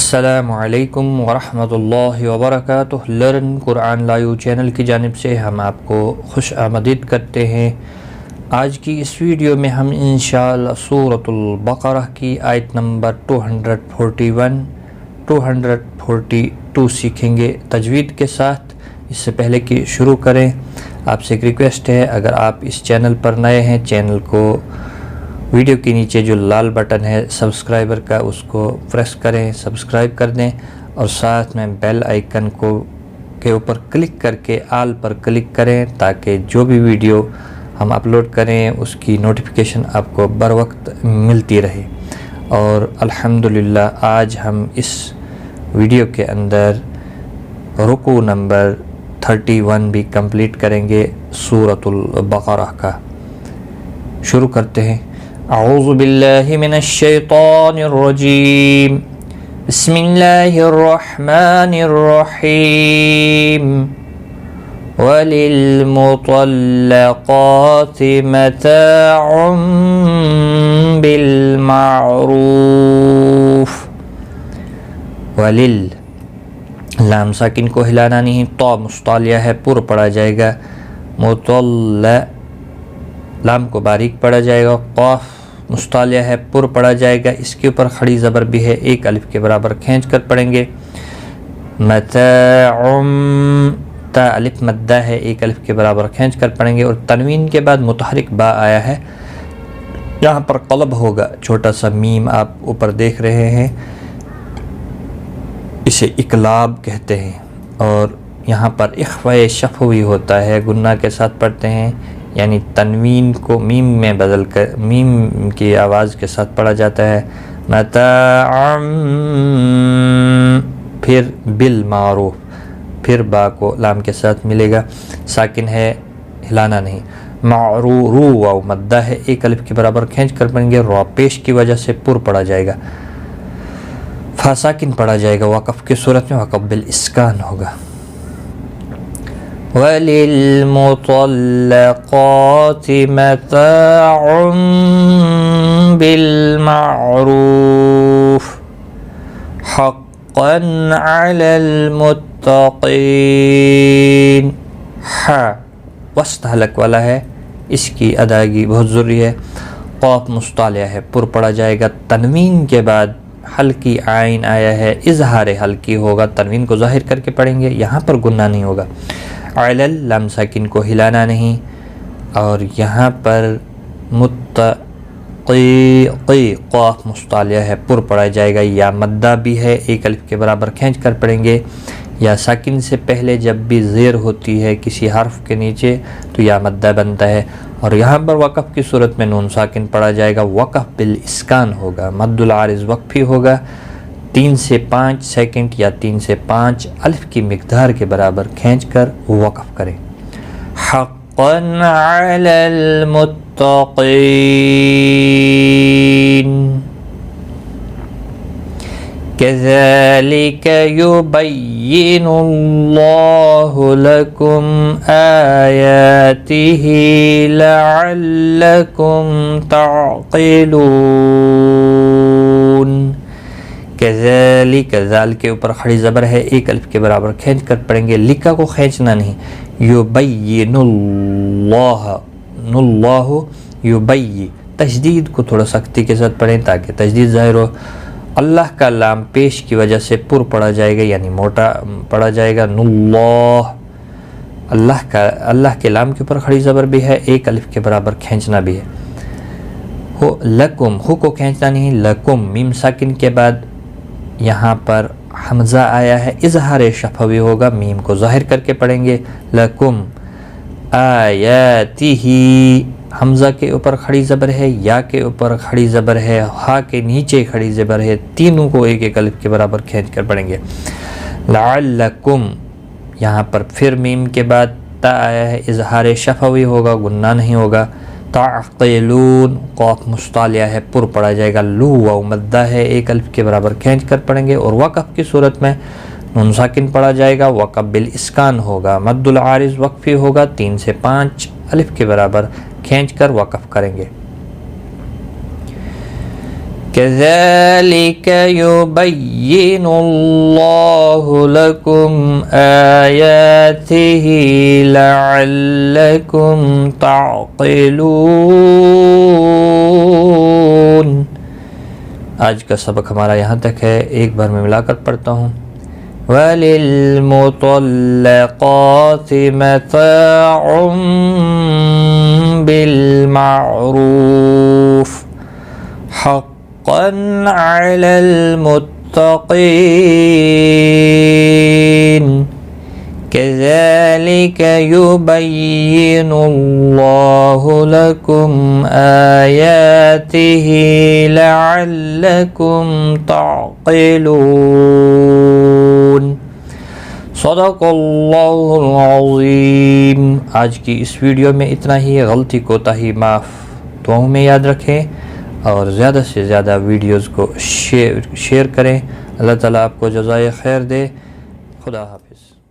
السلام علیکم ورحمۃ اللہ وبرکاتہ۔ لرن قرآن لائیو چینل کی جانب سے ہم آپ کو خوش آمدید کرتے ہیں۔ آج کی اس ویڈیو میں ہم انشاءاللہ سورۃ البقرہ کی آیت نمبر 241 242 سیکھیں گے تجوید کے ساتھ۔ اس سے پہلے کہ شروع کریں آپ سے ایک ریکویسٹ ہے، اگر آپ اس چینل پر نئے ہیں چینل کو ویڈیو کے نیچے جو لال بٹن ہے سبسکرائبر کا اس کو پریس کریں، سبسکرائب کر دیں اور ساتھ میں بیل آئیکن کے اوپر کلک کر کے آل پر کلک کریں تاکہ جو بھی ویڈیو ہم اپلوڈ کریں اس کی نوٹیفیکیشن آپ کو بر وقت ملتی رہے۔ اور الحمدللہ آج ہم اس ویڈیو کے اندر رکوع نمبر 31 بھی کمپلیٹ کریں گے سورۃ البقرہ کا۔ شروع کرتے ہیں۔ اعوذ باللہ من الشیطان الرجیم، بسم اللہ الرحمن الرحیم، وَلِلْمُطَلَّقَاتِ مَتَاعٌ بِالْمَعْرُوفِ۔ وَلِل لام ساکن کو ہلانا نہیں، تو مستعلیہ ہے، پر پڑھا جائے گا، مطلع لام کو باریک پڑھا جائے گا، قاف مستعلیہ ہے، پر پڑھا جائے گا، اس کے اوپر کھڑی زبر بھی ہے، ایک الف کے برابر کھینچ کر پڑھیں گے۔ متاع تا الف مدہ ہے، ایک الف کے برابر کھینچ کر پڑھیں گے، اور تنوین کے بعد متحرک با آیا ہے، یہاں پر قلب ہوگا، چھوٹا سا میم آپ اوپر دیکھ رہے ہیں، اسے اقلاب کہتے ہیں، اور یہاں پر اخفاء شفوی ہوتا ہے، گنہ کے ساتھ پڑھتے ہیں، یعنی تنوین کو میم میں بدل کر میم کی آواز کے ساتھ پڑھا جاتا ہے۔ متاعا پھر بالمعروف، پھر با کو لام کے ساتھ ملے گا، ساکن ہے، ہلانا نہیں۔ معروف رو واو مدہ ہے، ایک الف کے برابر کھینچ کر پڑھیں گے، رو پیش کی وجہ سے پر پڑھا جائے گا، فا ساکن پڑھا جائے گا، وقف کی صورت میں وقف بالاسکان ہوگا۔ وَلِلْمُطَلَّقَاتِ مَتَاعٌ بِالْمَعْرُوفِ حَقًّا عَلَى الْمُتَّقِينَ۔ ہا وسط حلق والا ہے، اس کی ادائیگی بہت ضروری ہے، قاف مستعلیہ ہے، پر پڑھا جائے گا، تنوین کے بعد ہلکی عین آیا ہے، اظہار ہلکی ہوگا، تنوین کو ظاہر کر کے پڑھیں گے، یہاں پر گنہ نہیں ہوگا۔ علل لام ساکن کو ہلانا نہیں، اور یہاں پر متقی قاف مستعلیہ ہے، پر پڑھا جائے گا، یا مدہ بھی ہے، ایک الف کے برابر کھینچ کر پڑھیں گے، یا ساکن سے پہلے جب بھی زیر ہوتی ہے کسی حرف کے نیچے تو یا مدہ بنتا ہے، اور یہاں پر وقف کی صورت میں نون ساکن پڑھا جائے گا، وقف بالاسکان ہوگا، مد العارض وقفی ہوگا، 3 سے 5 سیکنڈ یا 3 سے 5 الف کی مقدار کے برابر کھینچ کر وقف کریں۔ حقاً علی المتقین، کذالک یبین اللہ لکم آیاتہ لعلکم تعقلون۔ کذالک ذال کے اوپر کھڑی زبر ہے، ایک الف کے برابر کھینچ کر پڑھیں گے، لکا کو کھینچنا نہیں، یبین اللہ، اللہ یبین، تشدید کو تھوڑا سختی کے ساتھ پڑھیں تاکہ تشدید ظاہر ہو۔ اللہ کا لام پیش کی وجہ سے پر پڑھا جائے گا، یعنی موٹا پڑھا جائے گا، اللہ، اللہ کے لام کے اوپر کھڑی زبر بھی ہے، ایک الف کے برابر کھینچنا بھی ہے۔ ہو لکم، ہو کو کھینچنا نہیں، لکم میم ساکن کے بعد یہاں پر حمزہ آیا ہے، اظہار شفوی ہوگا، میم کو ظاہر کر کے پڑھیں گے، لکم آیاتہ، حمزہ کے اوپر کھڑی زبر ہے، یا کے اوپر کھڑی زبر ہے، ہا کے نیچے کھڑی زبر ہے، تینوں کو ایک ایک الف کے برابر کھینچ کر پڑھیں گے۔ لعلکم یہاں پر پھر میم کے بعد تا آیا ہے، اظہار شفوی ہوگا، گنہ نہیں ہوگا۔ تعقلون قاف مستعلیہ ہے، پر پڑھا جائے گا، لو واو مدہ ہے، ایک الف کے برابر کھینچ کر پڑھیں گے، اور وقف کی صورت میں نون ساکن پڑھا جائے گا، وقف بالاسکان ہوگا، مد العارض وقفی ہوگا، 3 سے 5 الف کے برابر کھینچ کر وقف کریں گے۔ كذلك يبين الله لكم آياته لعلكم تعقلون۔ آج کا سبق ہمارا یہاں تک ہے، ایک بار میں ملا کر پڑھتا ہوں۔ وَلِلْمُطَلَّقَاتِ مَتَاعٌ بِالْمَعْرُوفِ حَقًّا عَلَى الْمُتَّقِينَ كَذَلِكَ يُبَيِّنُ اللَّهُ لَكُمْ آيَاتِهِ لَعَلَّكُمْ تَعْقِلُونَ۔ صدق اللہ العظیم۔ آج کی اس ویڈیو میں اتنا ہی، غلطی کوتاہی معاف، دعاؤں میں یاد رکھیں اور زیادہ سے زیادہ ویڈیوز کو شیئر کریں۔ اللہ تعالیٰ آپ کو جزائے خیر دے۔ خدا حافظ۔